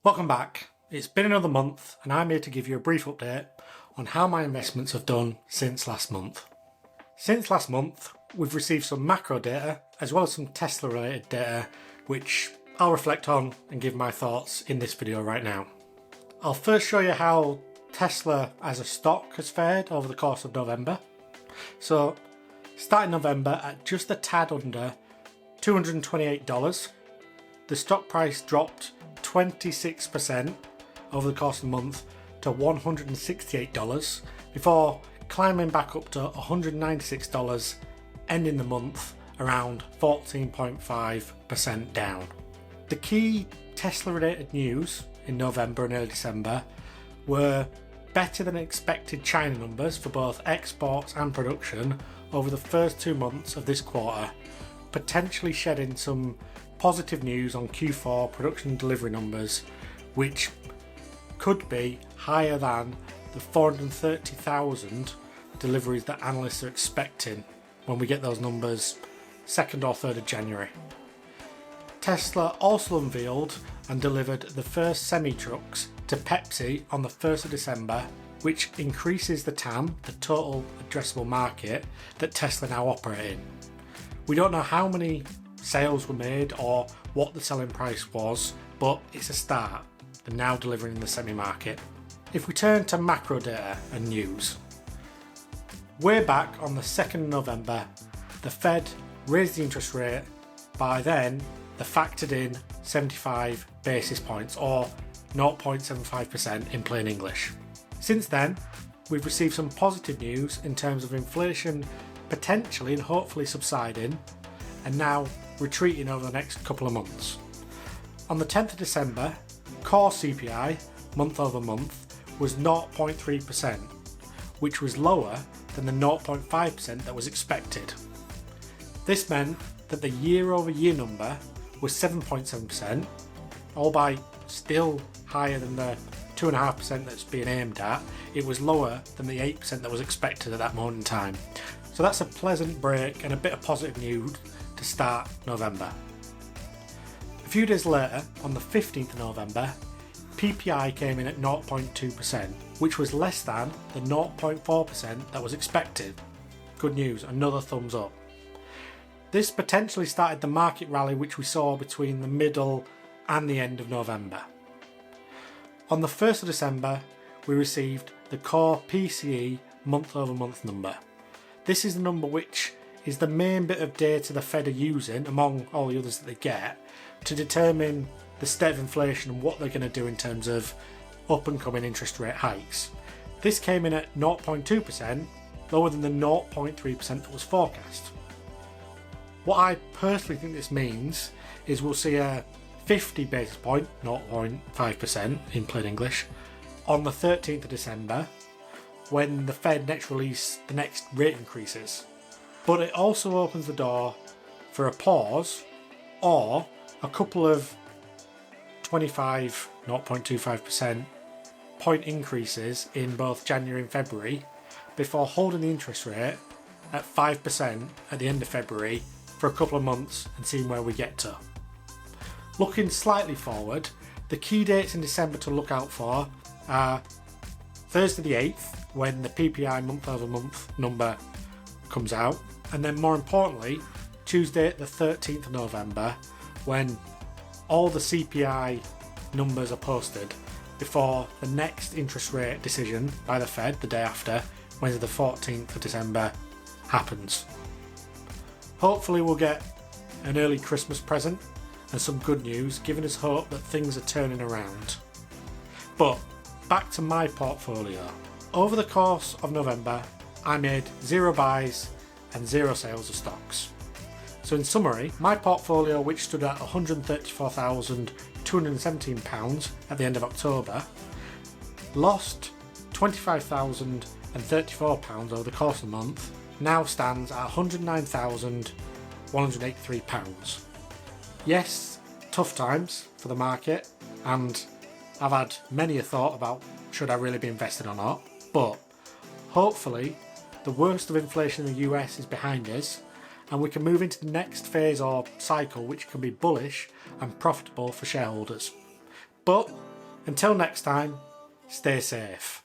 Welcome back. It's been another month and I'm here to give you a brief update on how my investments have done since last month. Since last month, we've received some macro data as well as some Tesla related data, which I'll reflect on and give my thoughts in this video right now. I'll first show you how Tesla as a stock has fared over the course of November. So, starting November at just a tad under $228, the stock price dropped 26% over the course of the month to $168 before climbing back up to $196, ending the month around 14.5% down. The key Tesla related news in November and early December were better than expected China numbers for both exports and production over the first 2 months of this quarter, potentially shedding some positive news on Q4 production and delivery numbers, which could be higher than the 430,000 deliveries that analysts are expecting when we get those numbers 2nd or 3rd of January. Tesla also unveiled and delivered the first semi-trucks to Pepsi on the 1st of December, which increases the TAM, the total addressable market, that Tesla now operate in. We don't know how many sales were made or what the selling price was, but it's a start. They're now delivering in the semi-market. If we turn to macro data and news, way back on the 2nd of November, the Fed raised the interest rate. By then, they factored in 75 basis points or 0.75% in plain English. Since then, we've received some positive news in terms of inflation potentially and hopefully subsiding, and now retreating over the next couple of months. On the 10th of December, core CPI, month over month, was 0.3%, which was lower than the 0.5% that was expected. This meant that the year over year number was 7.7%, albeit still higher than the 2.5% that's being aimed at. It was lower than the 8% that was expected at that moment in time. So that's a pleasant break and a bit of positive news to start November. A few days later, on the 15th of November, PPI came in at 0.2%, which was less than the 0.4% that was expected. Good news, another thumbs up. This potentially started the market rally which we saw between the middle and the end of November. On the 1st of December, we received the core PCE month over month number. This is the number which is the main bit of data the Fed are using, among all the others that they get, to determine the state of inflation and what they're going to do in terms of up and coming interest rate hikes. This came in at 0.2%, lower than the 0.3% that was forecast. What I personally think this means is we'll see a 50 basis point, 0.5% in plain English, on the 13th of December when the Fed next release the next rate increases. But it also opens the door for a pause or a couple of 0.25% point increases in both January and February before holding the interest rate at 5% at the end of February for a couple of months and seeing where we get to. Looking slightly forward, the key dates in December to look out for are Thursday the 8th, when the PPI month over month number comes out, and then more importantly, Tuesday the 13th of November, when all the CPI numbers are posted before the next interest rate decision by the Fed the day after, Wednesday the 14th of December, happens. Hopefully we'll get an early Christmas present and some good news, giving us hope that things are turning around. But back to my portfolio. Over the course of November, I made 0 buys and 0 sales of stocks. So in summary, my portfolio, which stood at £134,217 at the end of October, lost £25,034 over the course of the month, now stands at £109,183. Yes, tough times for the market, and I've had many a thought about should I really be invested or not, but hopefully the worst of inflation in the US is behind us and we can move into the next phase or cycle which can be bullish and profitable for shareholders. But Until next time, stay safe.